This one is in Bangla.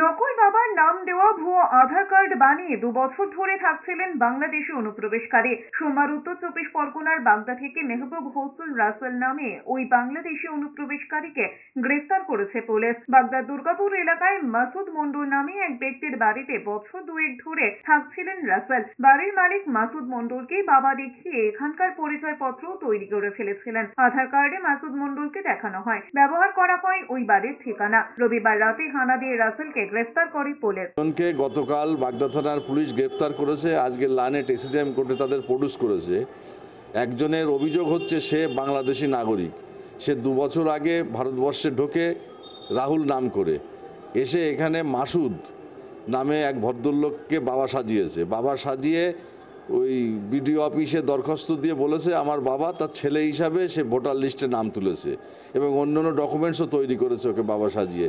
নকল বাবার নাম দেওয়া ভুয়ো আধার কার্ড বানিয়ে 2 বছর ধরে থাকছিলেন বাংলাদেশি অনুপ্রবেশকারী। সোমবার উত্তর চব্বিশ পরগনার বাগদা থেকে মেহবুব হোসেন রাসেল নামে ওই বাংলাদেশি অনুপ্রবেশকারীকে গ্রেফতার করেছে পুলিশ। বাগদার দুর্গাপুর এলাকায় মাসুদ মন্ডল নামে এক ব্যক্তির বাড়িতে বছর 2 ধরে থাকছিলেন রাসেল। বাড়ির মালিক মাসুদ মন্ডলকে বাবা দেখিয়ে এখানকার পরিচয়পত্র তৈরি করে ফেলেছিলেন। আধার কার্ডে মাসুদ মন্ডলকে দেখানো হয়, ব্যবহার করা হয় ওই বাড়ির ঠিকানা। রবিবার রাতে হানা দিয়ে রাসেলকে গ্রেফতার করে পুলিশ। গতকাল বাগদা থানার পুলিশ গ্রেফতার করেছে, আজকে লানেট এসএসএম কোর্টে তাদের প্রডিউস করেছে। একজনের অভিযোগ হচ্ছে সে বাংলাদেশি নাগরিক, সে 2 বছর আগে ভারতবর্ষে ঢোকে রাহুল নাম করে, এসে এখানে মাসুদ নামে এক ভদ্রলোককে বাবা সাজিয়েছে। বাবা সাজিয়ে ওই বিডিও অফিসে দরখাস্ত দিয়ে বলেছে আমার বাবা তার ছেলে হিসাবে সে ভোটার লিস্টে নাম তুলেছে এবং অন্যান্য ডকুমেন্টসও তৈরি করেছে ওকে বাবা সাজিয়ে।